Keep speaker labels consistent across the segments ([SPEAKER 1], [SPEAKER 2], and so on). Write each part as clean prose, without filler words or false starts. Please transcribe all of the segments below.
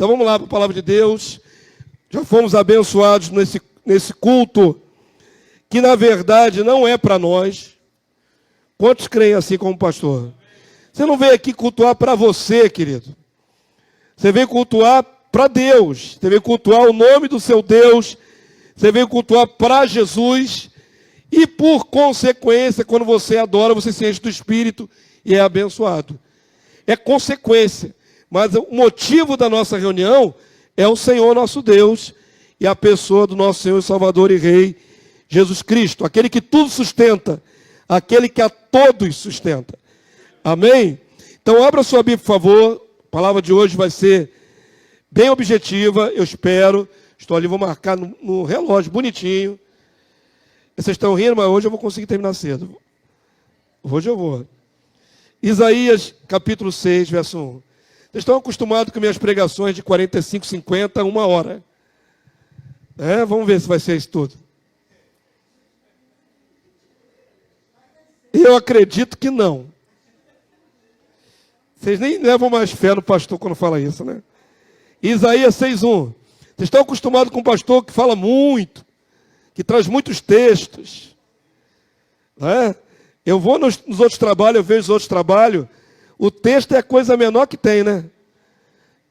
[SPEAKER 1] Então vamos lá para a palavra de Deus. Já fomos abençoados nesse culto, que na verdade não é para nós. Quantos creem assim como pastor? Você não veio aqui cultuar para você, querido. Você veio cultuar para Deus. Você veio cultuar o nome do seu Deus. Você veio cultuar para Jesus. E por consequência, quando você adora, você se enche do Espírito e é abençoado. É consequência. Mas o motivo da nossa reunião é o Senhor nosso Deus e a pessoa do nosso Senhor, Salvador e Rei, Jesus Cristo. Aquele que tudo sustenta. Aquele que a todos sustenta. Amém? Então abra sua Bíblia, por favor. A palavra de hoje vai ser bem objetiva, eu espero. Estou ali, vou marcar no relógio, bonitinho. Vocês estão rindo, mas hoje eu vou conseguir terminar cedo. Hoje eu vou. Isaías, capítulo 6, verso 1. Vocês estão acostumados com minhas pregações de 45, 50, 1 hora. Vamos ver se vai ser isso tudo. Eu acredito que não. Vocês nem levam mais fé no pastor quando fala isso, né? Isaías 6:1. Vocês estão acostumados com um pastor que fala muito, que traz muitos textos. Eu vou nos outros trabalhos, eu vejo os outros trabalhos, o texto é a coisa menor que tem, né?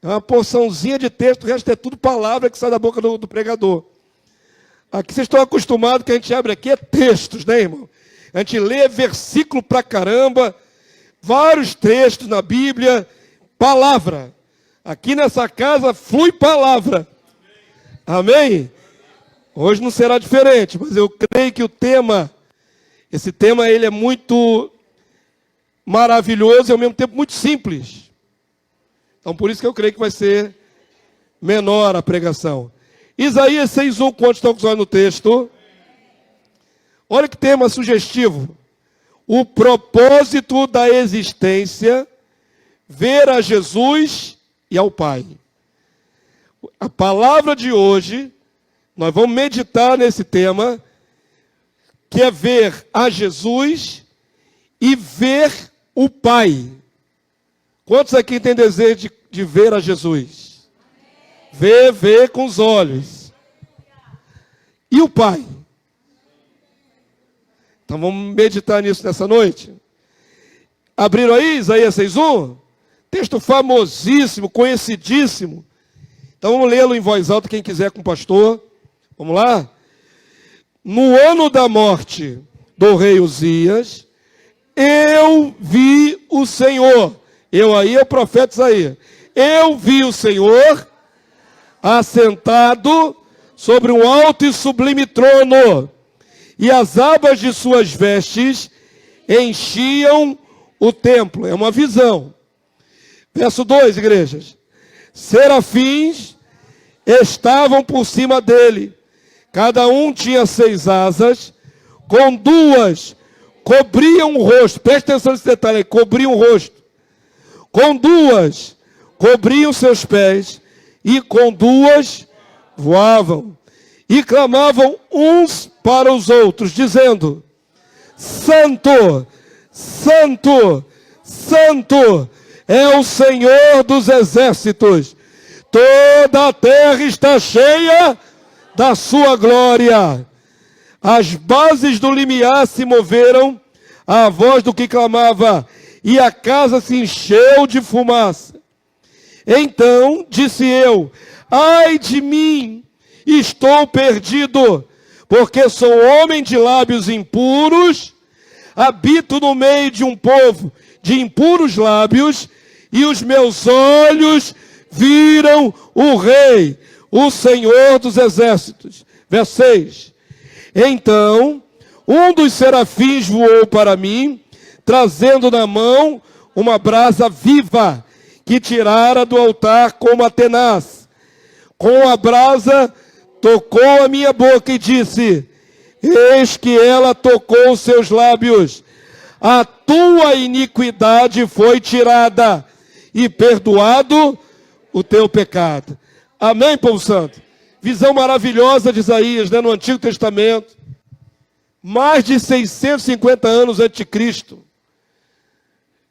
[SPEAKER 1] É uma porçãozinha de texto, o resto é tudo palavra que sai da boca do pregador. Aqui vocês estão acostumados que a gente abre aqui é textos, né, irmão? A gente lê versículo pra caramba, vários textos na Bíblia, palavra. Aqui nessa casa flui palavra. Amém? Hoje não será diferente, mas eu creio que esse tema ele é muito maravilhoso e ao mesmo tempo muito simples. Então por isso que eu creio que vai ser menor a pregação. Isaías 6:1, quantos estão com os olhos no texto? Olha que tema sugestivo. O propósito da existência, ver a Jesus e ao Pai. A palavra de hoje, nós vamos meditar nesse tema, que é ver a Jesus e ver o Pai. Quantos aqui têm desejo de ver a Jesus? Ver com os olhos. E o Pai? Então vamos meditar nisso nessa noite. Abriram aí Isaías 6:1? Texto famosíssimo, conhecidíssimo. Então vamos lê-lo em voz alta, quem quiser com o pastor. Vamos lá? No ano da morte do rei Uzias, eu vi o Senhor. Eu aí é o profeta Isaías. Eu vi o Senhor assentado sobre um alto e sublime trono, e as abas de suas vestes enchiam o templo. É uma visão. Verso 2, igrejas. Serafins estavam por cima dele. Cada um tinha 6 asas. Com 2 cobriam o rosto. Preste atenção nesse detalhe aí. Cobriam o rosto. Com 2 cobriam seus pés. E com 2 voavam. E clamavam uns para os outros, dizendo: Santo, Santo, Santo é o Senhor dos exércitos. Toda a terra está cheia da sua glória. As bases do limiar se moveram à voz do que clamava, e a casa se encheu de fumaça. Então disse eu: ai de mim, estou perdido, porque sou homem de lábios impuros, habito no meio de um povo de impuros lábios, e os meus olhos viram o Rei, o Senhor dos exércitos. Verso 6. Então, um dos serafins voou para mim, trazendo na mão uma brasa viva, que tirara do altar com uma tenaz. Com a brasa, tocou a minha boca e disse: eis que ela tocou os seus lábios. A tua iniquidade foi tirada, e perdoado o teu pecado. Amém, povo santo? Visão maravilhosa de Isaías, né, no Antigo Testamento. Mais de 650 anos antes de Cristo.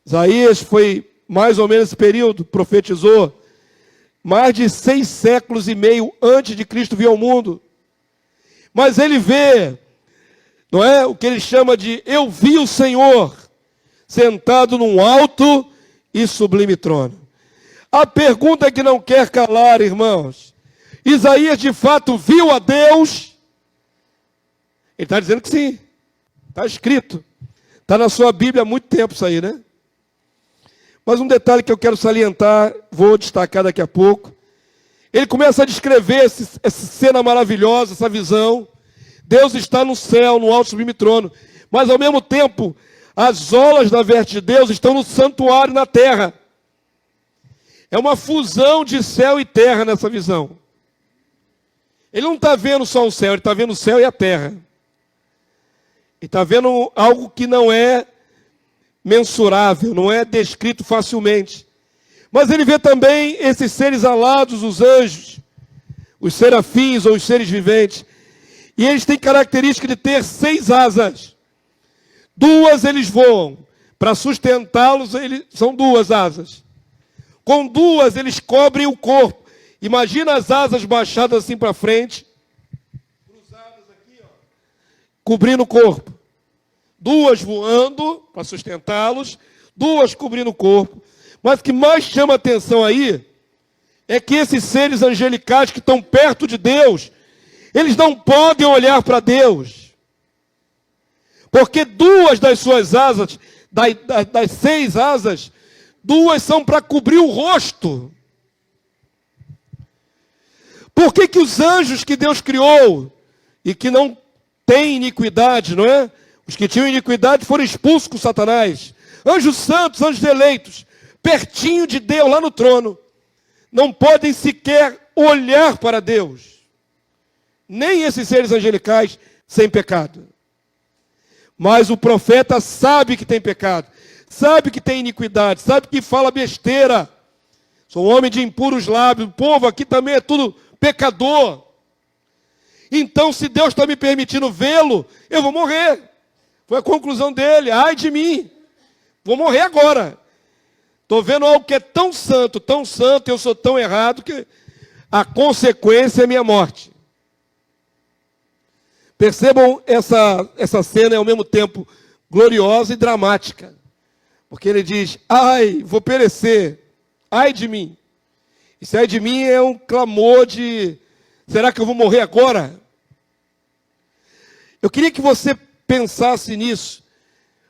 [SPEAKER 1] Isaías foi mais ou menos esse período, profetizou. mais de 6 séculos e meio antes de Cristo vir ao mundo. Mas ele vê, não é, o que ele chama de eu vi o Senhor sentado num alto e sublime trono. A pergunta que não quer calar, irmãos, Isaías de fato viu a Deus? Ele está dizendo que sim, está escrito, está na sua Bíblia há muito tempo isso aí, né? Mas um detalhe que eu quero salientar, vou destacar daqui a pouco. Ele começa a descrever essa cena maravilhosa, essa visão. Deus está no céu, no alto sublime trono. Mas ao mesmo tempo, as olas da veste de Deus estão no santuário na terra. É uma fusão de céu e terra nessa visão. Ele não está vendo só o céu, ele está vendo o céu e a terra. Ele está vendo algo que não é mensurável, não é descrito facilmente. Mas ele vê também esses seres alados, os anjos, os serafins ou os seres viventes. E eles têm característica de ter 6 asas. 2 eles voam. Para sustentá-los, são 2 asas. Com 2 eles cobrem o corpo. Imagina as asas baixadas assim para frente, cruzadas aqui, ó, cobrindo o corpo. 2 voando para sustentá-los, 2 cobrindo o corpo. Mas o que mais chama a atenção aí é que esses seres angelicais que estão perto de Deus, eles não podem olhar para Deus. Porque 2 das suas asas, das 6 asas, 2 são para cobrir o rosto. Por que os anjos que Deus criou e que não têm iniquidade, não é? Os que tinham iniquidade foram expulsos com Satanás. Anjos santos, anjos eleitos, pertinho de Deus, lá no trono, não podem sequer olhar para Deus. Nem esses seres angelicais sem pecado. Mas o profeta sabe que tem pecado, sabe que tem iniquidade, sabe que fala besteira. Sou um homem de impuros lábios, o povo aqui também é tudo pecador. Então, se Deus está me permitindo vê-lo, eu vou morrer. Foi a conclusão dele, ai de mim, vou morrer agora. Estou vendo algo que é tão santo, eu sou tão errado, que a consequência é minha morte. Percebam, essa cena é ao mesmo tempo gloriosa e dramática. Porque ele diz, ai, vou perecer, ai de mim. Esse ai de mim é um clamor de, será que eu vou morrer agora? Eu queria que você pensasse nisso.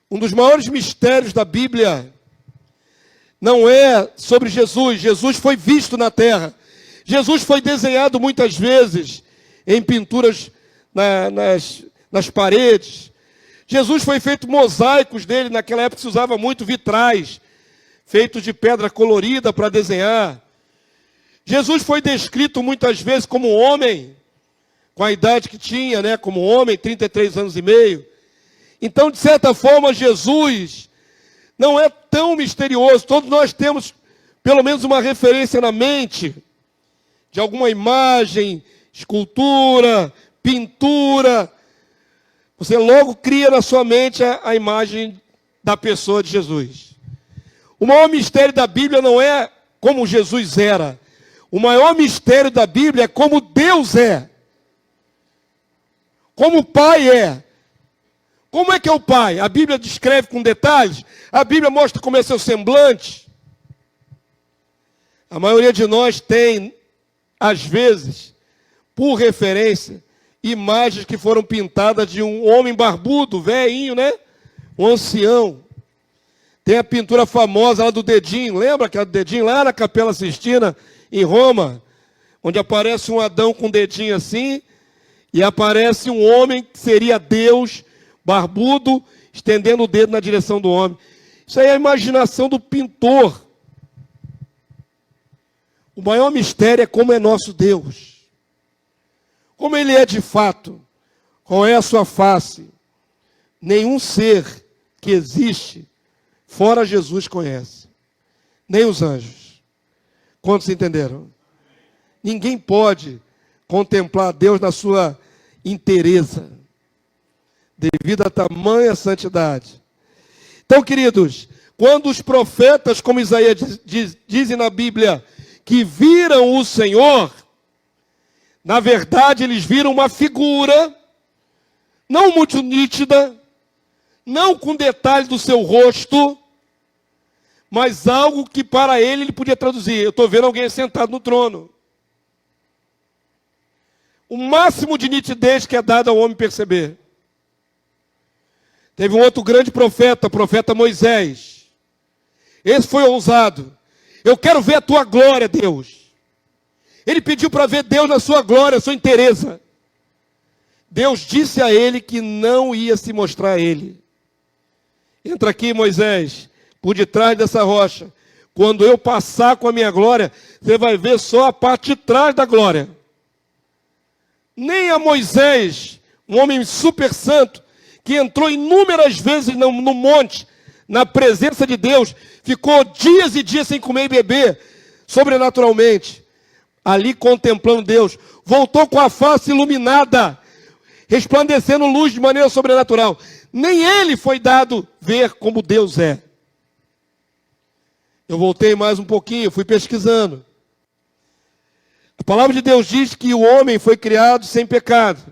[SPEAKER 1] Um dos maiores mistérios da Bíblia não é sobre Jesus. Jesus foi visto na terra. Jesus foi desenhado muitas vezes em pinturas nas paredes. Jesus foi feito mosaicos dele. Naquela época se usava muito vitrais, feitos de pedra colorida para desenhar. Jesus foi descrito muitas vezes como homem, com a idade que tinha, né? Como homem, 33 anos e meio. Então, de certa forma, Jesus não é tão misterioso. Todos nós temos pelo menos uma referência na mente de alguma imagem, escultura, pintura. Você logo cria na sua mente a imagem da pessoa de Jesus. O maior mistério da Bíblia não é como Jesus era. O maior mistério da Bíblia é como Deus é. Como o Pai é. Como é que é o Pai? A Bíblia descreve com detalhes. A Bíblia mostra como é seu semblante. A maioria de nós tem, às vezes, por referência, imagens que foram pintadas de um homem barbudo, velhinho, né? Um ancião. Tem a pintura famosa lá do dedinho. Lembra aquela do dedinho lá na Capela Sistina, em Roma? Onde aparece um Adão com o dedinho assim, e aparece um homem que seria Deus, barbudo, estendendo o dedo na direção do homem. Isso aí é a imaginação do pintor. O maior mistério é como é nosso Deus. Como Ele é de fato. Qual é a sua face. Nenhum ser que existe fora Jesus conhece. Nem os anjos. Quantos entenderam? Ninguém pode contemplar Deus na sua inteireza, devido a tamanha santidade. Então, queridos, quando os profetas, como Isaías dizem na Bíblia, que viram o Senhor, na verdade eles viram uma figura, não muito nítida, não com detalhe do seu rosto, mas algo que para ele podia traduzir: eu estou vendo alguém sentado no trono. O máximo de nitidez que é dado ao homem perceber. Teve um outro grande profeta, o profeta Moisés. Esse foi ousado. Eu quero ver a tua glória, Deus. Ele pediu para ver Deus na sua glória, sua inteireza. Deus disse a ele que não ia se mostrar a ele. Entra aqui, Moisés, por detrás dessa rocha. Quando eu passar com a minha glória, você vai ver só a parte de trás da glória. Nem a Moisés, um homem super santo, que entrou inúmeras vezes no monte, na presença de Deus, ficou dias e dias sem comer e beber, sobrenaturalmente, ali contemplando Deus, voltou com a face iluminada, resplandecendo luz de maneira sobrenatural. Nem ele foi dado ver como Deus é. Eu voltei mais um pouquinho, fui pesquisando. A palavra de Deus diz que o homem foi criado sem pecado.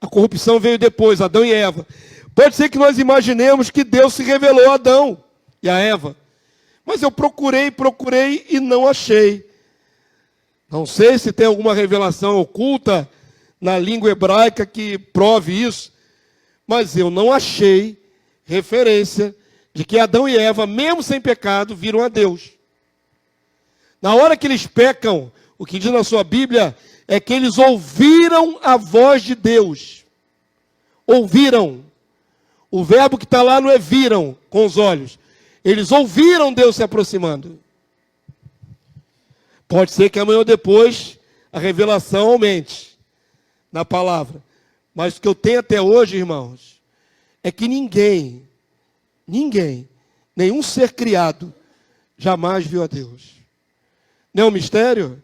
[SPEAKER 1] A corrupção veio depois, Adão e Eva. Pode ser que nós imaginemos que Deus se revelou a Adão e a Eva. Mas eu procurei e não achei. Não sei se tem alguma revelação oculta na língua hebraica que prove isso. Mas eu não achei referência de que Adão e Eva, mesmo sem pecado, viram a Deus. Na hora que eles pecam, o que diz na sua Bíblia é que eles ouviram a voz de Deus. Ouviram. O verbo que está lá não é viram com os olhos. Eles ouviram Deus se aproximando. Pode ser que amanhã ou depois a revelação aumente na palavra. Mas o que eu tenho até hoje, irmãos, é que ninguém, nenhum ser criado, jamais viu a Deus. Não é um mistério?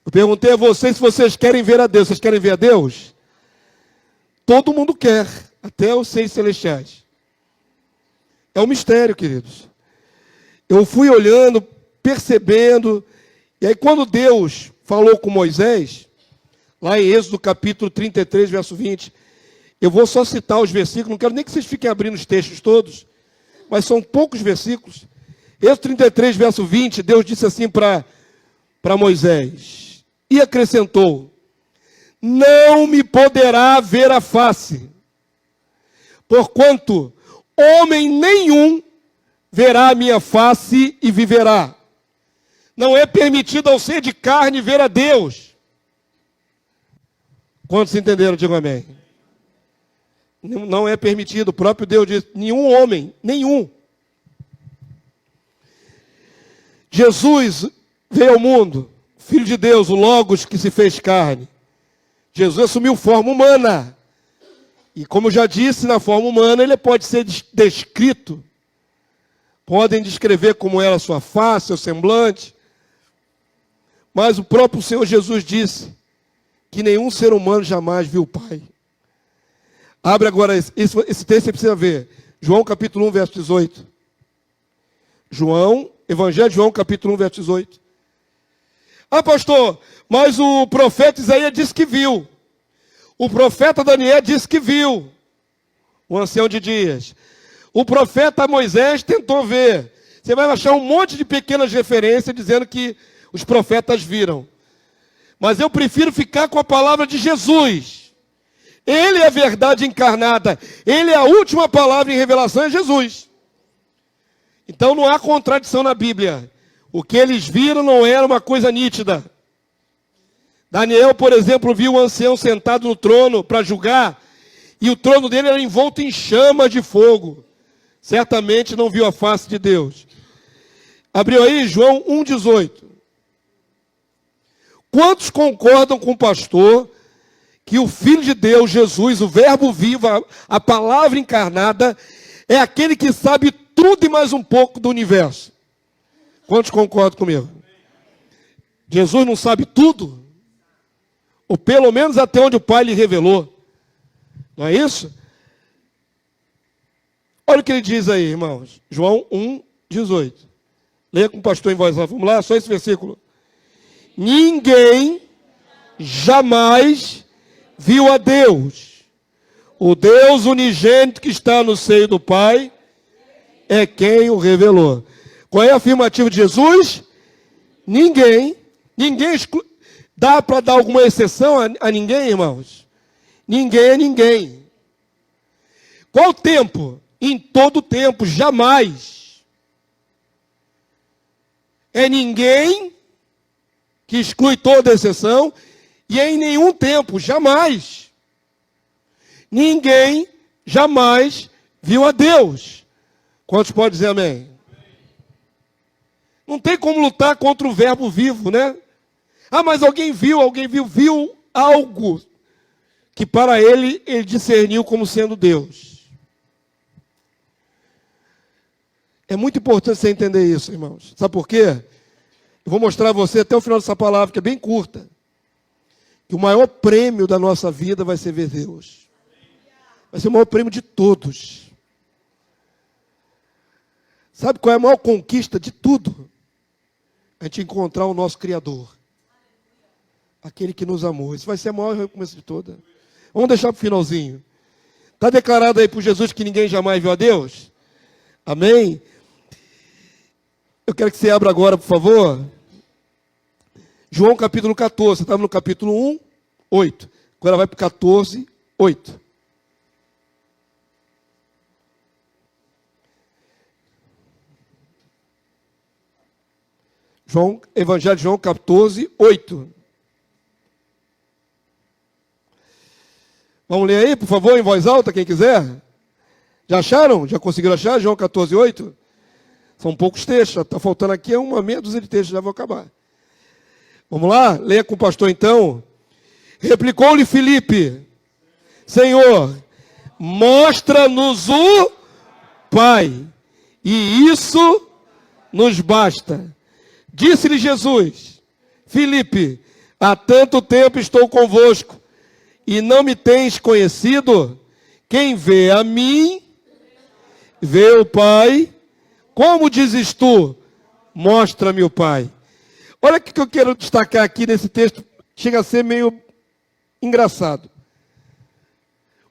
[SPEAKER 1] Eu perguntei a vocês se vocês querem ver a Deus. Vocês querem ver a Deus? Todo mundo quer, até os seres celestiais. É um mistério, queridos. Eu fui olhando, percebendo, e aí quando Deus falou com Moisés, lá em Êxodo capítulo 33, verso 20, eu vou só citar os versículos, não quero nem que vocês fiquem abrindo os textos todos, mas são poucos versículos. Êxodo 33, verso 20, Deus disse assim para Moisés, e acrescentou: não me poderá ver a face, porquanto homem nenhum verá a minha face e viverá. Não é permitido ao ser de carne ver a Deus. Quantos entenderam? Digam amém. Não é permitido. O próprio Deus diz: nenhum homem, nenhum. Jesus veio ao mundo, Filho de Deus, o Logos que se fez carne. Jesus assumiu forma humana. E como eu já disse, na forma humana ele pode ser descrito. Podem descrever como era a sua face, seu semblante. Mas o próprio Senhor Jesus disse que nenhum ser humano jamais viu o Pai. Abre agora esse texto, você precisa ver. João capítulo 1, verso 18. Evangelho de João capítulo 1, verso 18. Ah, pastor, mas o profeta Isaías disse que viu. O profeta Daniel disse que viu. O ancião de dias. O profeta Moisés tentou ver. Você vai achar um monte de pequenas referências dizendo que os profetas viram. Mas eu prefiro ficar com a palavra de Jesus. Ele é a verdade encarnada. Ele é a última palavra em revelação, é Jesus. Então não há contradição na Bíblia. O que eles viram não era uma coisa nítida. Daniel, por exemplo, viu o ancião sentado no trono para julgar, e o trono dele era envolto em chamas de fogo. Certamente não viu a face de Deus. Abriu aí João 1,18. Quantos concordam com o pastor que o Filho de Deus, Jesus, o Verbo vivo, a palavra encarnada, é aquele que sabe tudo e mais um pouco do universo? Quantos concordam comigo? Jesus não sabe tudo? Ou pelo menos até onde o Pai lhe revelou. Não é isso? Olha o que ele diz aí, irmãos. João 1,18. Leia com o pastor em voz alta. Vamos lá, só esse versículo. Ninguém jamais viu a Deus. O Deus unigênito que está no seio do Pai é quem o revelou. Qual é a afirmativa de Jesus? Ninguém dá para dar alguma exceção a ninguém, irmãos? Ninguém é ninguém. Qual tempo? Em todo tempo, jamais. É ninguém que exclui toda exceção e em nenhum tempo, jamais. Ninguém jamais viu a Deus. Quantos podem dizer amém? Não tem como lutar contra o verbo vivo, né? Ah, mas alguém viu algo que para ele discerniu como sendo Deus. É muito importante você entender isso, irmãos. Sabe por quê? Eu vou mostrar a você até o final dessa palavra, que é bem curta, que o maior prêmio da nossa vida vai ser ver Deus. Vai ser o maior prêmio de todos. Sabe qual é a maior conquista de tudo? A gente encontrar o nosso Criador. Aquele que nos amou. Isso vai ser a maior recompensa de toda. Vamos deixar para o finalzinho. Está declarado aí por Jesus que ninguém jamais viu a Deus? Amém? Eu quero que você abra agora, por favor. João capítulo 14. Você estava no capítulo 1, 8. Agora vai para o 14, 8. Evangelho de João 14, 8. Vamos ler aí, por favor, em voz alta, quem quiser. Já acharam? Já conseguiram achar? João 14, 8? São poucos textos, está faltando aqui uma meia dúzia de textos, já vou acabar. Vamos lá? Leia com o pastor então. Replicou-lhe Filipe: Senhor, mostra-nos o Pai, e isso nos basta. Disse-lhe Jesus: Filipe, há tanto tempo estou convosco, e não me tens conhecido? Quem vê a mim, vê o Pai. Como dizes tu? Mostra-me o Pai. Olha o que eu quero destacar aqui nesse texto, chega a ser meio engraçado.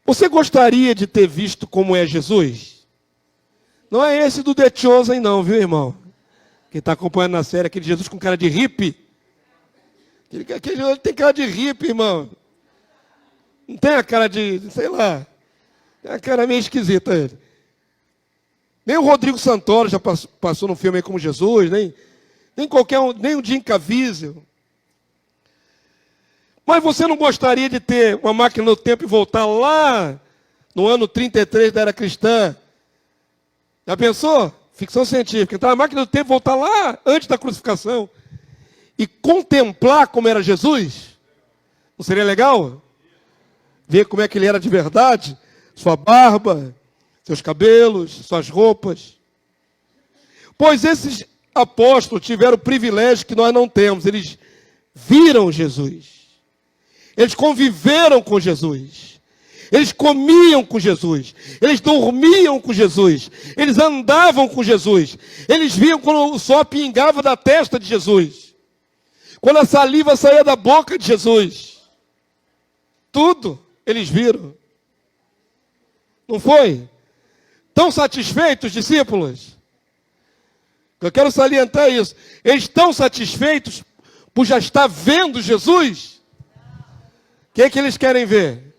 [SPEAKER 1] Você gostaria de ter visto como é Jesus? Não é esse do The Chosen não, viu, irmão? Quem está acompanhando na série, aquele Jesus com cara de hippie. Aquele Jesus tem cara de hippie, irmão. Não tem a cara de, sei lá, tem a cara meio esquisita ele. Nem o Rodrigo Santoro já passou num filme aí como Jesus, nem qualquer um, nem o Jim Caviezel. Mas você não gostaria de ter uma máquina do tempo e voltar lá no ano 33 da era cristã? Já pensou? Ficção científica. Entrar na máquina do tempo e voltar lá antes da crucificação e contemplar como era Jesus? Não seria legal? Ver como é que ele era de verdade? Sua barba, seus cabelos, suas roupas. Pois esses apóstolos tiveram o privilégio que nós não temos. Eles viram Jesus. Eles conviveram com Jesus. Eles comiam com Jesus. Eles dormiam com Jesus. Eles andavam com Jesus. Eles viam quando o sol pingava da testa de Jesus. Quando a saliva saía da boca de Jesus. Tudo eles viram. Não foi? Estão satisfeitos, discípulos? Eu quero salientar isso. Eles estão satisfeitos por já estar vendo Jesus? O que é que eles querem ver?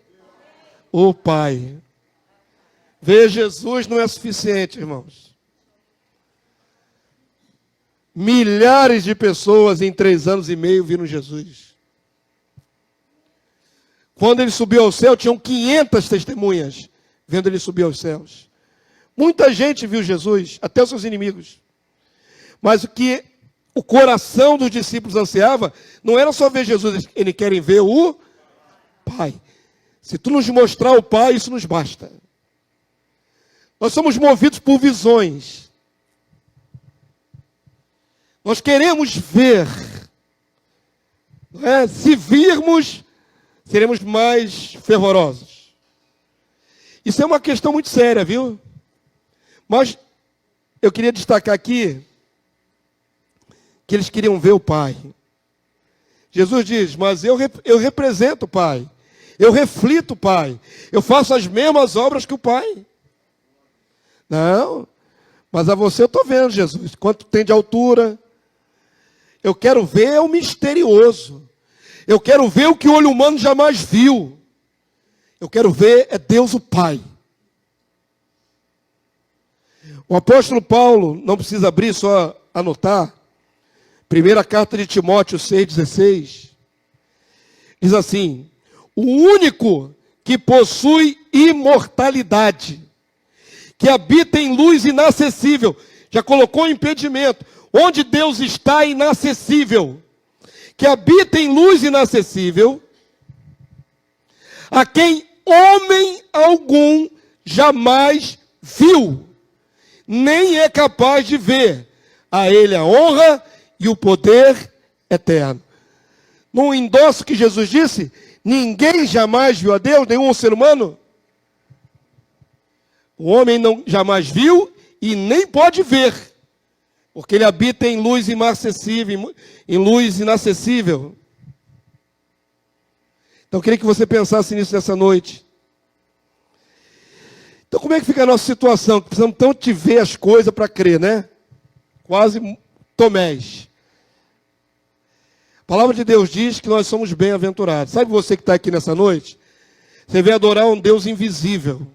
[SPEAKER 1] O Pai. Ver Jesus não é suficiente, irmãos. Milhares de pessoas em 3 anos e meio viram Jesus. Quando ele subiu ao céu, tinham 500 testemunhas vendo ele subir aos céus. Muita gente viu Jesus, até os seus inimigos. Mas o que o coração dos discípulos ansiava não era só ver Jesus, eles querem ver o Pai. Se tu nos mostrar o Pai, isso nos basta. Nós somos movidos por visões. Nós queremos ver. Não é? Se virmos, seremos mais fervorosos. Isso é uma questão muito séria, viu? Mas eu queria destacar aqui que eles queriam ver o Pai. Jesus diz, mas eu represento o Pai. Eu reflito o Pai. Eu faço as mesmas obras que o Pai. Não, mas a você eu estou vendo, Jesus. Quanto tem de altura. Eu quero ver o misterioso. Eu quero ver o que o olho humano jamais viu. Eu quero ver é Deus o Pai. O apóstolo Paulo, não precisa abrir, só anotar. Primeira carta de Timóteo 6,16. Diz assim, o único que possui imortalidade, que habita em luz inacessível, já colocou um impedimento. Onde Deus está é inacessível. Que habita em luz inacessível, a quem homem algum jamais viu, nem é capaz de ver. A ele a honra e o poder eterno. No endosso que Jesus disse, ninguém jamais viu a Deus, nenhum ser humano. O homem não jamais viu e nem pode ver, porque ele habita em luz inacessível, em luz inacessível. Então eu queria que você pensasse nisso nessa noite. Então como é que fica a nossa situação? Precisamos tanto de ver as coisas para crer, né? Quase Tomés. A palavra de Deus diz que nós somos bem-aventurados. Sabe você que está aqui nessa noite? Você veio adorar um Deus invisível.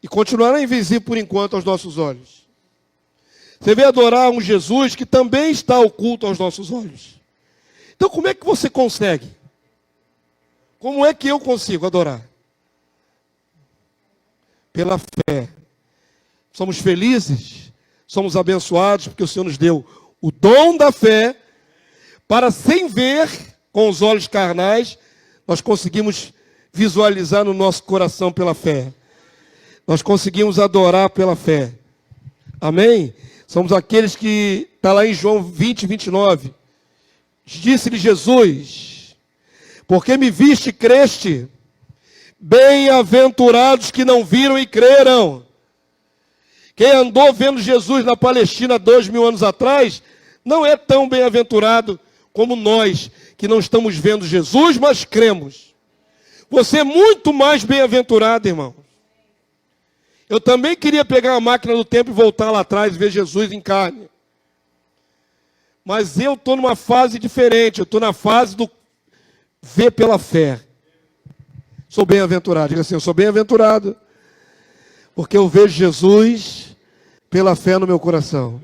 [SPEAKER 1] E continuará invisível por enquanto aos nossos olhos. Você veio adorar um Jesus que também está oculto aos nossos olhos. Então como é que você consegue? Como é que eu consigo adorar? Pela fé. Somos felizes, somos abençoados, porque o Senhor nos deu o dom da fé, para sem ver com os olhos carnais, nós conseguimos visualizar no nosso coração pela fé. Nós conseguimos adorar pela fé. Amém? Somos aqueles que, está lá em João 20, 29. Disse-lhe Jesus, porque me viste e creste, bem-aventurados que não viram e creram. Quem andou vendo Jesus na Palestina 2000 anos atrás, não é tão bem-aventurado como nós, que não estamos vendo Jesus, mas cremos. Você é muito mais bem-aventurado, irmão. Eu também queria pegar a máquina do tempo e voltar lá atrás e ver Jesus em carne. Mas eu estou numa fase diferente, eu estou na fase do ver pela fé. Sou bem-aventurado, diga assim, eu sou bem-aventurado, porque eu vejo Jesus pela fé no meu coração.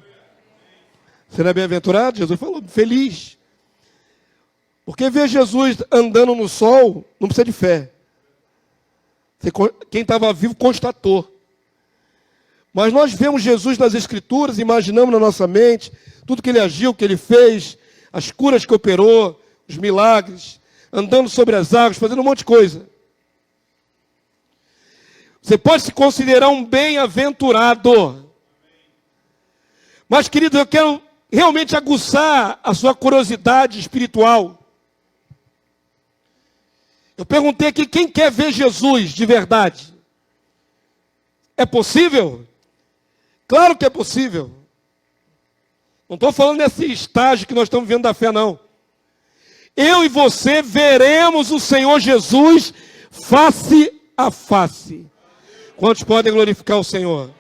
[SPEAKER 1] Você não é bem-aventurado? Jesus falou, feliz. Porque ver Jesus andando no sol, não precisa de fé. Quem estava vivo constatou. Mas nós vemos Jesus nas Escrituras, imaginamos na nossa mente, tudo que ele agiu, que ele fez, as curas que operou, os milagres, andando sobre as águas, fazendo um monte de coisa. Você pode se considerar um bem-aventurado. Mas, querido, eu quero realmente aguçar a sua curiosidade espiritual. Eu perguntei aqui, quem quer ver Jesus de verdade? É possível? Claro que é possível. Não estou falando desse estágio que nós estamos vivendo da fé, não. Eu e você veremos o Senhor Jesus face a face. Quantos podem glorificar o Senhor?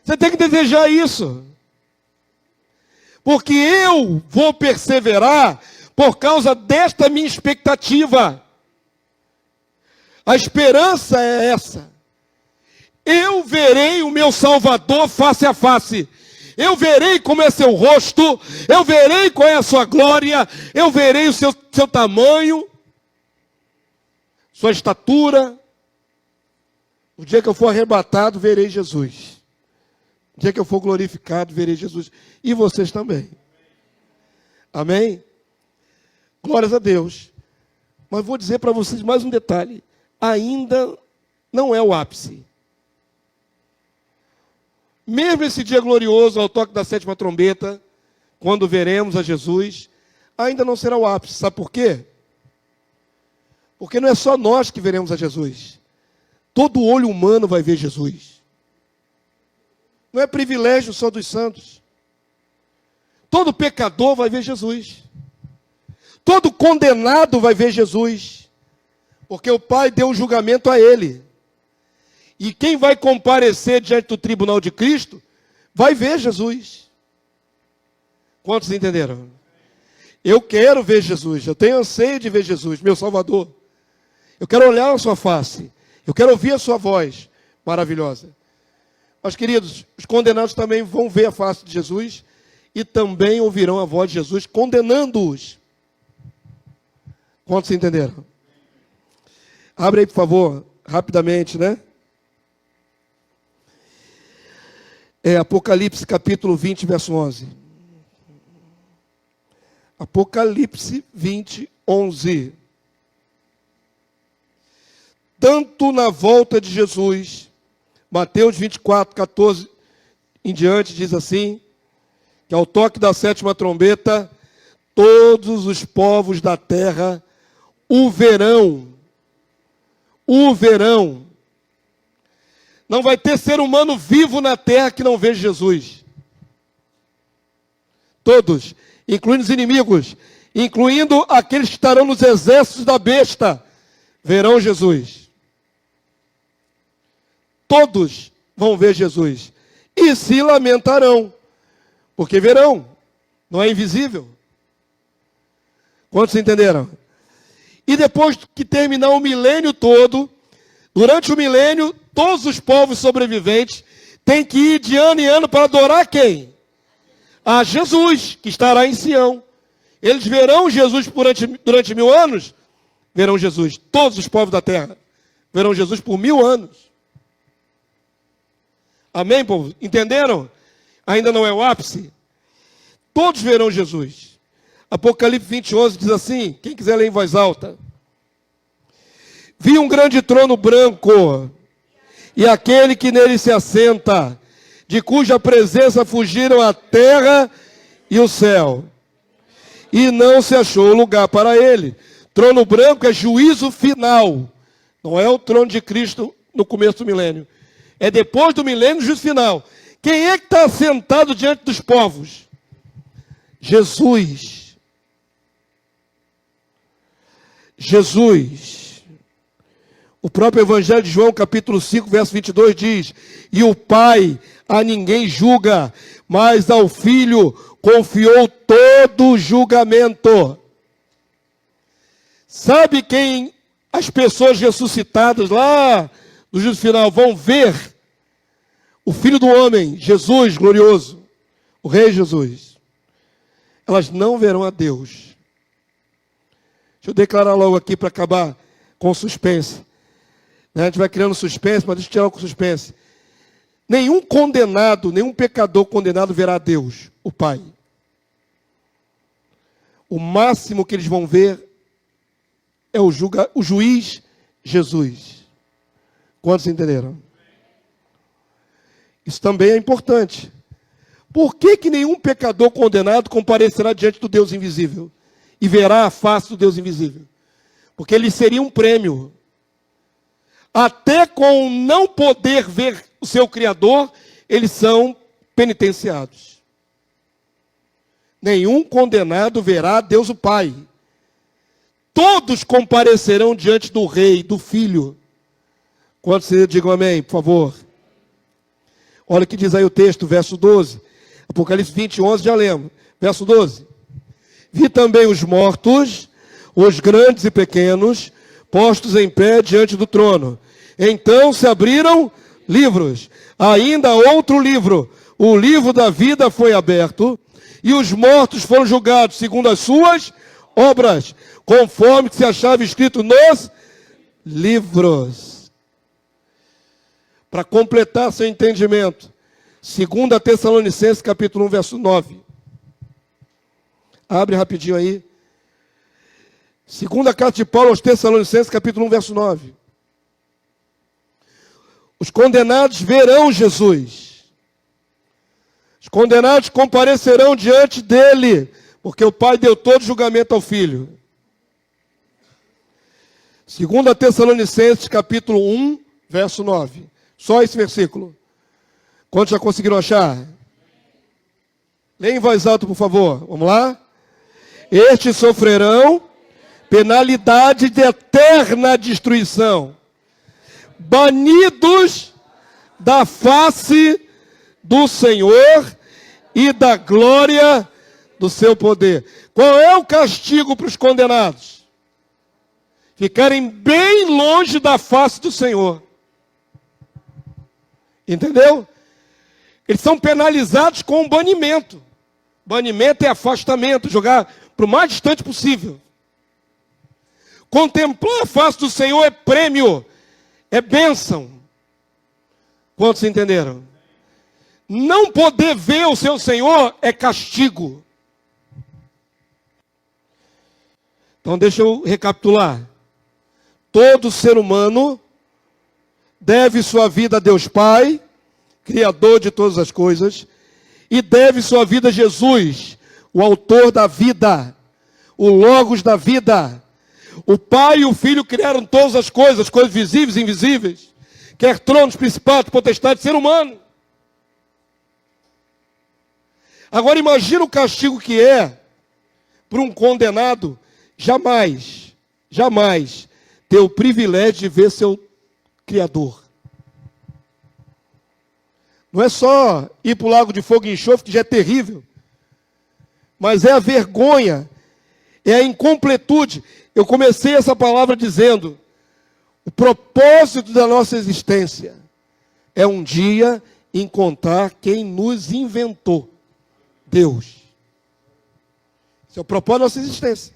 [SPEAKER 1] Você tem que desejar isso. Porque eu vou perseverar por causa desta minha expectativa. A esperança é essa. Eu verei o meu Salvador face a face. Eu verei como é seu rosto. Eu verei qual é a sua glória. Eu verei o seu tamanho. Sua estatura. O dia que eu for arrebatado, verei Jesus. O dia que eu for glorificado, verei Jesus. E vocês também. Amém? Glórias a Deus. Mas vou dizer para vocês mais um detalhe. Ainda não é o ápice. Mesmo esse dia glorioso, ao toque da 7ª trombeta, quando veremos a Jesus, ainda não será o ápice. Sabe por quê? Porque não é só nós que veremos a Jesus. Todo olho humano vai ver Jesus. Não é privilégio só dos santos. Todo pecador vai ver Jesus. Todo condenado vai ver Jesus. Porque o Pai deu um julgamento a ele. E quem vai comparecer diante do tribunal de Cristo, vai ver Jesus. Quantos entenderam? Eu quero ver Jesus. Eu tenho anseio de ver Jesus, meu Salvador. Eu quero olhar a sua face. Eu quero ouvir a sua voz maravilhosa. Mas, queridos, os condenados também vão ver a face de Jesus e também ouvirão a voz de Jesus condenando-os. Quantos entenderam? Abre aí, por favor, rapidamente, né? Apocalipse capítulo 20, verso 11. Apocalipse 20, 11. Tanto na volta de Jesus, Mateus 24, 14 em diante, diz assim, que ao toque da sétima trombeta, todos os povos da terra o verão. O verão. Não vai ter ser humano vivo na terra que não veja Jesus. Todos, incluindo os inimigos, incluindo aqueles que estarão nos exércitos da besta, verão Jesus. Todos vão ver Jesus e se lamentarão, porque verão, não é invisível. Quantos entenderam? E depois que terminar o milênio todo, durante o milênio, todos os povos sobreviventes têm que ir de ano em ano para adorar quem? A Jesus, que estará em Sião. Eles verão Jesus durante 1000 anos, verão Jesus. Todos os povos da terra verão Jesus por 1000 anos. Amém, povo? Entenderam? Ainda não é o ápice? Todos verão Jesus. Apocalipse 20, 11 diz assim, quem quiser ler em voz alta. Vi um grande trono branco, e aquele que nele se assenta, de cuja presença fugiram a terra e o céu. E não se achou lugar para ele. Trono branco é juízo final. Não é o trono de Cristo no começo do milênio. É depois do milênio, juízo final. Quem é que está sentado diante dos povos? Jesus. Jesus. O próprio Evangelho de João, capítulo 5, verso 22, diz: e o Pai a ninguém julga, mas ao Filho confiou todo o julgamento. Sabe quem as pessoas ressuscitadas lá no juízo final vão ver? O Filho do Homem, Jesus glorioso, o Rei Jesus. Elas não verão a Deus. Deixa eu declarar logo aqui para acabar com suspense. A gente vai criando suspense, mas deixa eu tirar o suspense. Nenhum condenado, nenhum pecador condenado verá a Deus, o Pai. O máximo que eles vão ver é o juiz Jesus. Quantos entenderam? Isso também é importante. Por que nenhum pecador condenado comparecerá diante do Deus invisível e verá a face do Deus invisível? Porque ele seria um prêmio. Até com não poder ver o seu Criador, eles são penitenciados. Nenhum condenado verá Deus o Pai. Todos comparecerão diante do Rei, do Filho. Quantos digam amém, por favor? Olha o que diz aí o texto, verso 12. Apocalipse 20, 11, já lemos. Verso 12. Vi também os mortos, os grandes e pequenos, postos em pé diante do trono. Então se abriram livros. Ainda outro livro, o livro da vida foi aberto, e os mortos foram julgados segundo as suas obras, conforme se achava escrito nos livros. Para completar seu entendimento, 2 Tessalonicenses capítulo 1, verso 9. Abre rapidinho aí. Segunda carta de Paulo aos Tessalonicenses, capítulo 1, verso 9. Os condenados verão Jesus. Os condenados comparecerão diante dele, porque o Pai deu todo julgamento ao Filho. 2 Tessalonicenses, capítulo 1, verso 9. Só esse versículo. Quantos já conseguiram achar? Leia em voz alta, por favor. Vamos lá? Estes sofrerão penalidade de eterna destruição, banidos da face do Senhor e da glória do seu poder. Qual é o castigo para os condenados? Ficarem bem longe da face do Senhor. Entendeu? Eles são penalizados com um banimento. Banimento é afastamento, jogar para o mais distante possível. Contemplar a face do Senhor é prêmio, é bênção. Quantos entenderam? Não poder ver o seu Senhor é castigo. Então deixa eu recapitular. Todo ser humano deve sua vida a Deus Pai, Criador de todas as coisas, e deve sua vida a Jesus, o autor da vida, o Logos da vida. O Pai e o Filho criaram todas as coisas visíveis e invisíveis, quer tronos, principados, potestades, ser humano. Agora imagina o castigo que é para um condenado jamais ter o privilégio de ver seu Criador. Não é só ir para o lago de fogo e enxofre, que já é terrível, mas é a vergonha, é a incompletude. Eu comecei essa palavra dizendo, o propósito da nossa existência é um dia encontrar quem nos inventou, Deus. Esse é o propósito da nossa existência.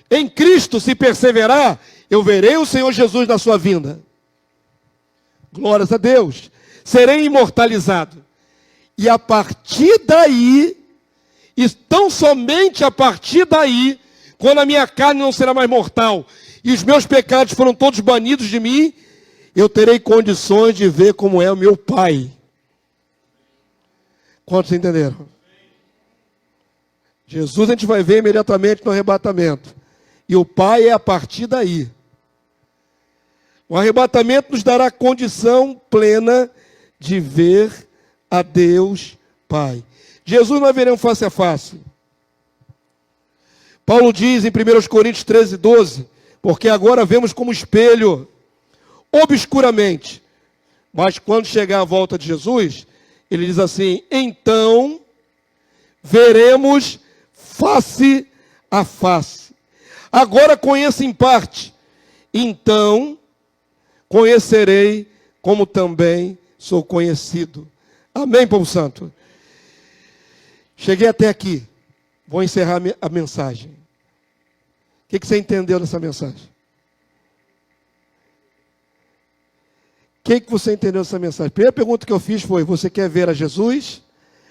[SPEAKER 1] Em Cristo, se perseverar, eu verei o Senhor Jesus na sua vinda. Glórias a Deus. Serei imortalizado. E a partir daí, e tão somente a partir daí, quando a minha carne não será mais mortal, e os meus pecados foram todos banidos de mim, eu terei condições de ver como é o meu Pai. Quantos entenderam? Jesus a gente vai ver imediatamente no arrebatamento. E o Pai é a partir daí. O arrebatamento nos dará condição plena de ver a Deus Pai. Jesus nós veremos face a face. Paulo diz em 1 Coríntios 13, 12, porque agora vemos como espelho, obscuramente. Mas quando chegar a volta de Jesus, ele diz assim, então veremos face a face. Agora conheço em parte, então conhecerei como também sou conhecido. Amém, povo santo? Cheguei até aqui. Vou encerrar a mensagem. O que você entendeu nessa mensagem? O que você entendeu nessa mensagem? A primeira pergunta que eu fiz foi, você quer ver a Jesus?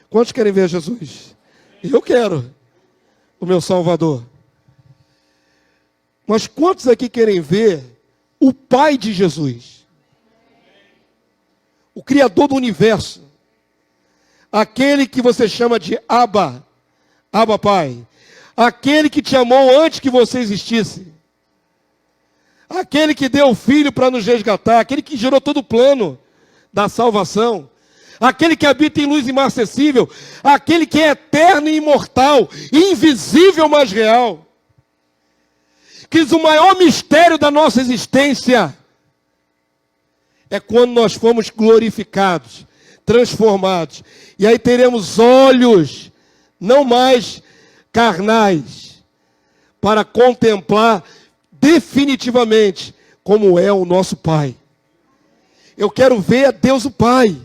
[SPEAKER 1] Quantos querem ver a Jesus? Eu quero. O meu Salvador. Mas quantos aqui querem ver o Pai de Jesus? O Criador do universo. Aquele que você chama de Abba. Abba Pai. Aquele que te amou antes que você existisse. Aquele que deu o Filho para nos resgatar. Aquele que gerou todo o plano da salvação. Aquele que habita em luz inacessível. Aquele que é eterno e imortal. Invisível, mas real. Que o maior mistério da nossa existência é quando nós fomos glorificados, transformados. E aí teremos olhos, não mais carnais, para contemplar definitivamente como é o nosso Pai. Eu quero ver a Deus o Pai.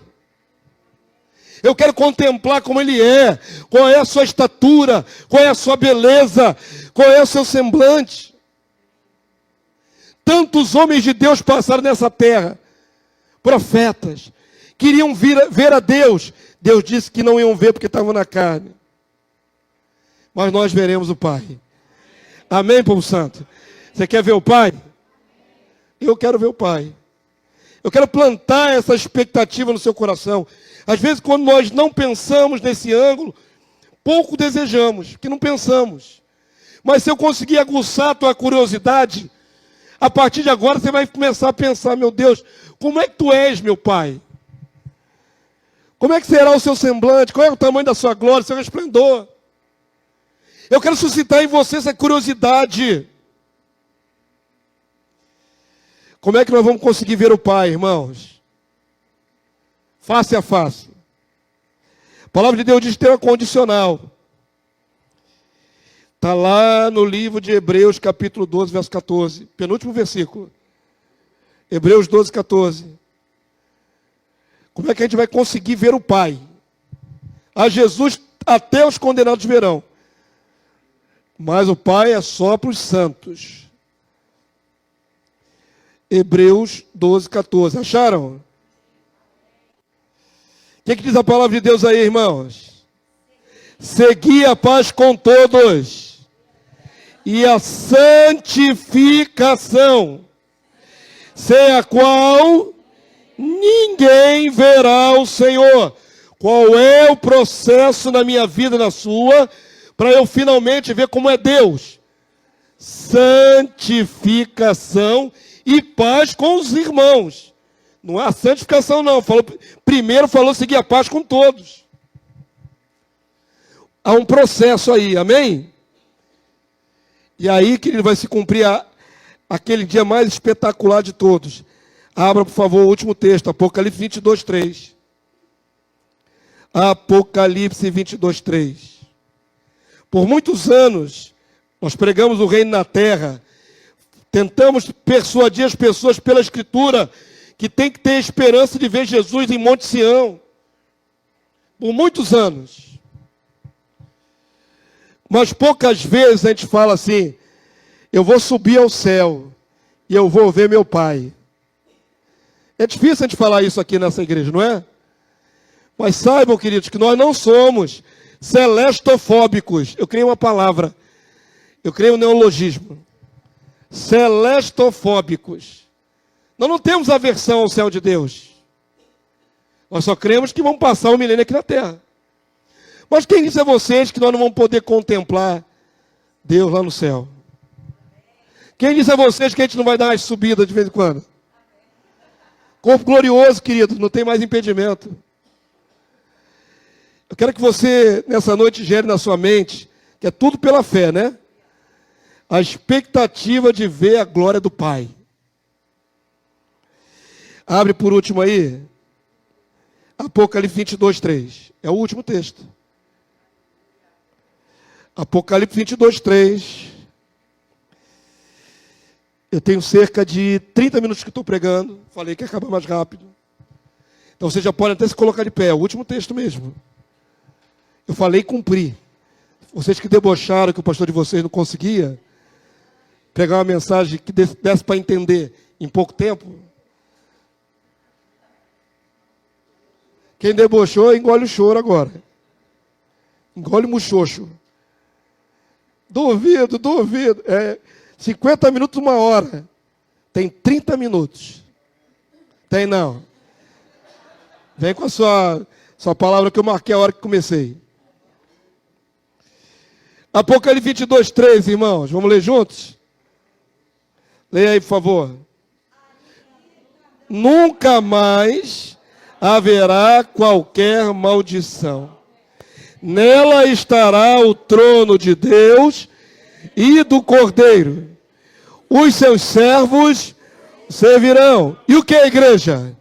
[SPEAKER 1] Eu quero contemplar como Ele é, qual é a sua estatura, qual é a sua beleza, qual é o seu semblante. Tantos homens de Deus passaram nessa terra, profetas, queriam ver a Deus. Deus disse que não iam ver porque estavam na carne. Mas nós veremos o Pai. Amém, povo santo? Você quer ver o Pai? Eu quero ver o Pai. Eu quero plantar essa expectativa no seu coração. Às vezes, quando nós não pensamos nesse ângulo, pouco desejamos, que não pensamos. Mas se eu conseguir aguçar a tua curiosidade, a partir de agora você vai começar a pensar, meu Deus, como é que tu és, meu Pai? Como é que será o seu semblante? Qual é o tamanho da sua glória, seu resplendor? Eu quero suscitar em você essa curiosidade. Como é que nós vamos conseguir ver o Pai, irmãos? Face a face. A palavra de Deus diz que tem uma condicional. Está lá no livro de Hebreus, capítulo 12, verso 14. Penúltimo versículo. Hebreus 12, 14. Como é que a gente vai conseguir ver o Pai? A Jesus até os condenados verão. Mas o Pai é só para os santos. Hebreus 12, 14. Acharam? O que diz a palavra de Deus aí, irmãos? Segui a paz com todos e a santificação, sem a qual ninguém verá o Senhor. Qual é o processo na minha vida, na sua, para eu finalmente ver como é Deus? Santificação e paz com os irmãos. Não é a santificação, não. Primeiro falou seguir a paz com todos. Há um processo aí, amém? E aí que ele vai se cumprir aquele dia mais espetacular de todos. Abra, por favor, o último texto, Apocalipse 22, 3. Apocalipse 22, 3. Por muitos anos, nós pregamos o reino na terra, tentamos persuadir as pessoas pela Escritura que tem que ter esperança de ver Jesus em Monte Sião. Por muitos anos. Mas poucas vezes a gente fala assim, eu vou subir ao céu e eu vou ver meu Pai. É difícil a gente falar isso aqui nessa igreja, não é? Mas saibam, queridos, que nós não somos celestofóbicos. Eu criei uma palavra. Eu criei um neologismo. Celestofóbicos. Nós não temos aversão ao céu de Deus. Nós só cremos que vamos passar o milênio aqui na terra. Mas quem disse a vocês que nós não vamos poder contemplar Deus lá no céu? Quem disse a vocês que a gente não vai dar umas subidas de vez em quando? Corpo glorioso, querido, não tem mais impedimento. Eu quero que você, nessa noite, gere na sua mente, que é tudo pela fé, né? A expectativa de ver a glória do Pai. Abre por último aí. Apocalipse 22, 3. É o último texto. Apocalipse 22, 3. Eu tenho cerca de 30 minutos que estou pregando. Falei que ia acabar mais rápido. Então você já pode até se colocar de pé. É o último texto mesmo. Eu falei e cumpri. Vocês que debocharam que o pastor de vocês não conseguia pregar uma mensagem que desse para entender em pouco tempo. Quem debochou, engole o choro agora. Engole o muxoxo. Duvido. 50 minutos, 1 hora. Tem 30 minutos. Tem não? Vem com a sua palavra que eu marquei a hora que comecei. Apocalipse 22, 3, irmãos. Vamos ler juntos? Leia aí, por favor. Nunca mais haverá qualquer maldição. Nela estará o trono de Deus e do Cordeiro. Os seus servos servirão. E o que, igreja?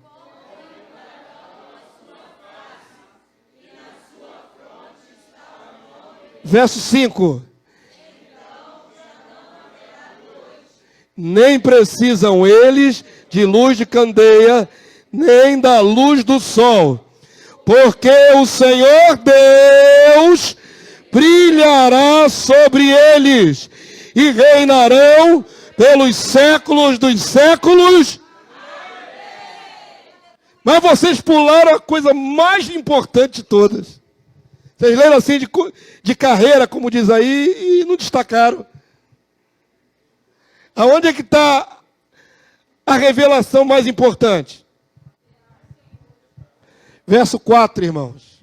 [SPEAKER 1] Verso 5. Nem precisam eles de luz de candeia, nem da luz do sol, porque o Senhor Deus brilhará sobre eles, e reinarão pelos séculos dos séculos. Mas vocês pularam a coisa mais importante de todas. Vocês leram assim de carreira, como diz aí, e não destacaram. Aonde é que está a revelação mais importante? Verso 4, irmãos.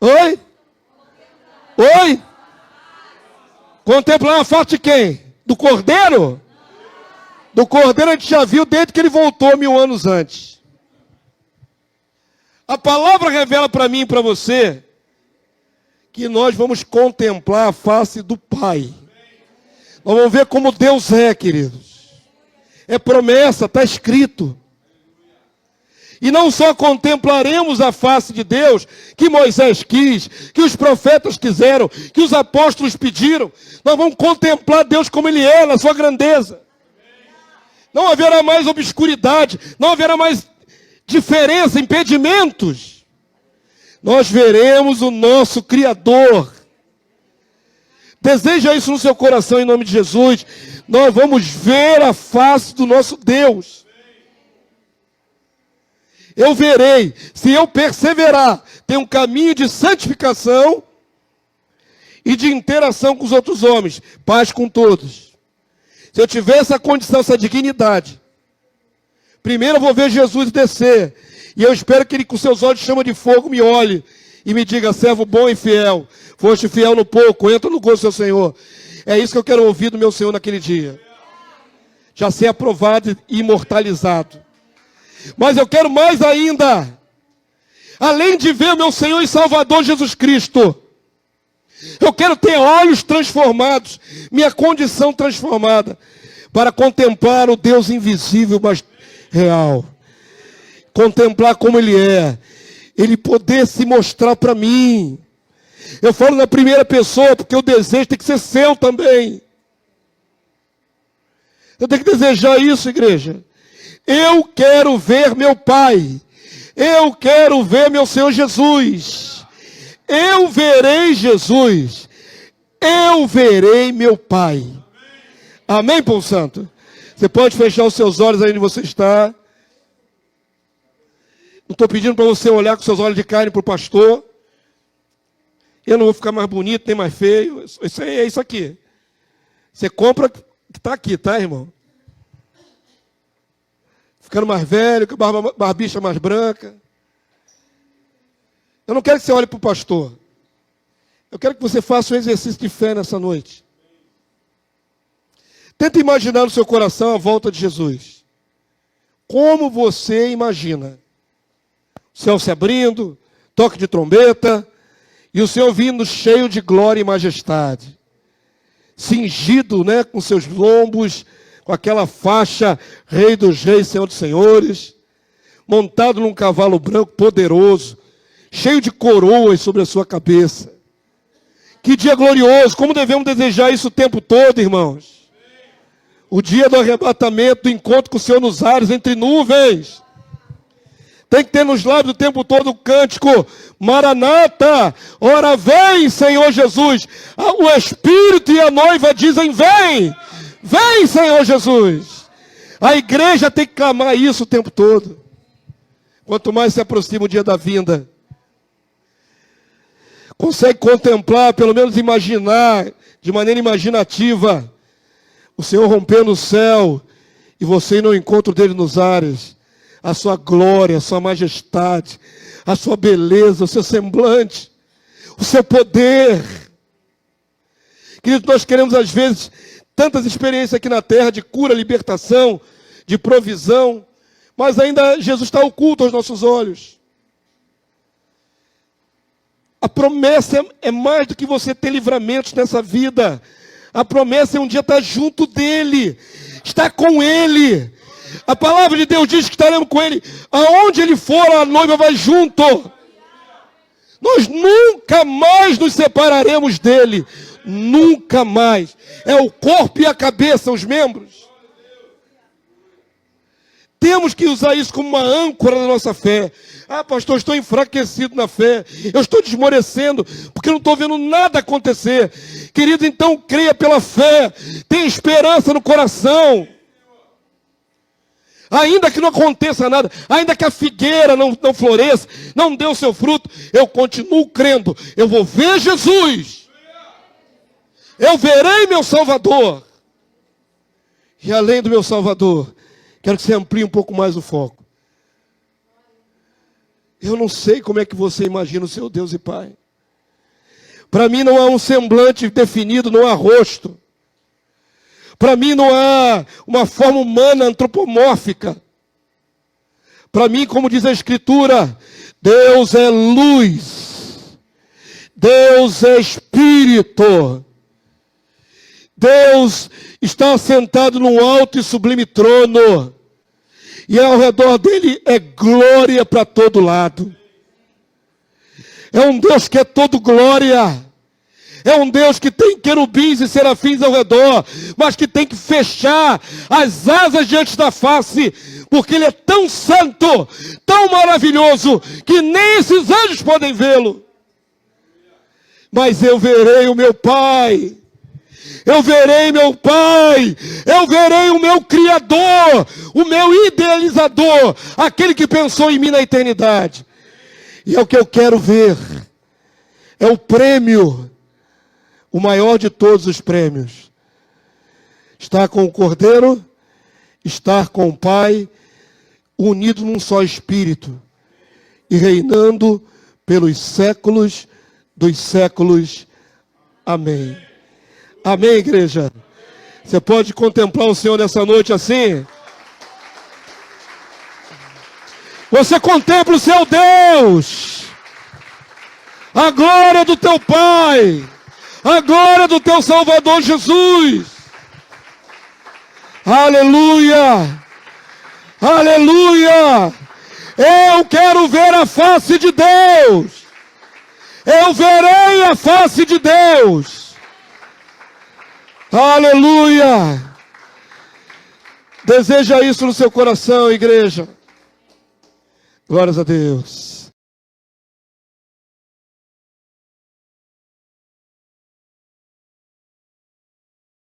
[SPEAKER 1] Oi? Oi? Contemplar a face de quem? Do Cordeiro? Do Cordeiro a gente já viu desde que ele voltou 1000 anos antes. A palavra revela para mim e para você que nós vamos contemplar a face do Pai. Nós vamos ver como Deus é, queridos. É promessa, está escrito. E não só contemplaremos a face de Deus, que Moisés quis, que os profetas quiseram, que os apóstolos pediram. Nós vamos contemplar Deus como Ele é, na sua grandeza. Não haverá mais obscuridade, não haverá mais diferença, impedimentos. Nós veremos o nosso Criador. Deseja isso no seu coração em nome de Jesus. Nós vamos ver a face do nosso Deus. Eu verei, se eu perseverar, tem um caminho de santificação e de interação com os outros homens, paz com todos. Se eu tiver essa condição, essa dignidade, primeiro eu vou ver Jesus descer, e eu espero que Ele com seus olhos de chama de fogo me olhe e me diga: servo bom e fiel, foste fiel no pouco, entra no gozo do seu Senhor. É isso que eu quero ouvir do meu Senhor naquele dia. Já ser aprovado e imortalizado. Mas eu quero mais ainda, além de ver meu Senhor e Salvador Jesus Cristo, eu quero ter olhos transformados, minha condição transformada, para contemplar o Deus invisível, mas real. Contemplar como Ele é, Ele poder se mostrar para mim. Eu falo na primeira pessoa, porque o desejo tem que ser seu também. Eu tenho que desejar isso, igreja. Eu quero ver meu Pai. Eu quero ver meu Senhor Jesus. Eu verei Jesus. Eu verei meu Pai. Amém, povo santo? Você pode fechar os seus olhos aí onde você está. Não estou pedindo para você olhar com seus olhos de carne para o pastor. Eu não vou ficar mais bonito, nem mais feio. Isso aí é isso aqui. Você compra que está aqui, tá, irmão? Ficando mais velho, com a barbicha mais branca. Eu não quero que você olhe para o pastor. Eu quero que você faça um exercício de fé nessa noite. Tenta imaginar no seu coração a volta de Jesus. Como você imagina? O céu se abrindo, toque de trombeta, e o Senhor vindo cheio de glória e majestade. Cingido, né, com seus lombos, com aquela faixa, Rei dos Reis, Senhor dos Senhores, montado num cavalo branco poderoso, cheio de coroas sobre a sua cabeça. Que dia glorioso! Como devemos desejar isso o tempo todo, irmãos? O dia do arrebatamento, do encontro com o Senhor nos ares, entre nuvens. Tem que ter nos lábios o tempo todo o cântico: Maranata, ora vem, Senhor Jesus. O Espírito e a noiva dizem: vem! Vem, Senhor Jesus. A igreja tem que clamar isso o tempo todo. Quanto mais se aproxima o dia da vinda, consegue contemplar, pelo menos imaginar, de maneira imaginativa, o Senhor rompendo o céu e você ir no encontro dele nos ares. A sua glória, a sua majestade, a sua beleza, o seu semblante, o seu poder. Queridos, nós queremos às vezes tantas experiências aqui na terra de cura, libertação, de provisão, mas ainda Jesus está oculto aos nossos olhos. A promessa é mais do que você ter livramentos nessa vida. A promessa é um dia estar junto dele, estar com ele. A palavra de Deus diz que estaremos com ele. Aonde ele for, a noiva vai junto. Nós nunca mais nos separaremos dele. Nunca mais. É o corpo e a cabeça, os membros. Temos que usar isso como uma âncora da nossa fé. Ah, pastor, eu estou enfraquecido na fé. Eu estou desmorecendo, porque eu não estou vendo nada acontecer. Querido, então creia pela fé. Tenha esperança no coração. Ainda que não aconteça nada, ainda que a figueira não floresça, não dê o seu fruto, eu continuo crendo. Eu vou ver Jesus. Eu verei meu Salvador. E além do meu Salvador, quero que você amplie um pouco mais o foco. Eu não sei como é que você imagina o seu Deus e Pai. Para mim não há um semblante definido, não há rosto. Para mim não há uma forma humana antropomórfica. Para mim, como diz a Escritura, Deus é luz. Deus é espírito. Deus está sentado num alto e sublime trono. E ao redor dele é glória para todo lado. É um Deus que é todo glória. É um Deus que tem querubins e serafins ao redor, mas que tem que fechar as asas diante da face, porque Ele é tão santo, tão maravilhoso, que nem esses anjos podem vê-lo. Mas eu verei o meu Pai. Eu verei meu Pai. Eu verei o meu Criador, o meu idealizador, aquele que pensou em mim na eternidade. E é o que eu quero ver. É o prêmio, o maior de todos os prêmios. Estar com o Cordeiro, estar com o Pai, unido num só Espírito, e reinando pelos séculos dos séculos. Amém. Amém, igreja? Você pode contemplar o Senhor nessa noite assim? Você contempla o seu Deus, a glória do teu Pai, a glória do teu Salvador Jesus. Aleluia! Aleluia! Eu quero ver a face de Deus. Eu verei a face de Deus. Aleluia! Deseja isso no seu coração, igreja. Glórias a Deus.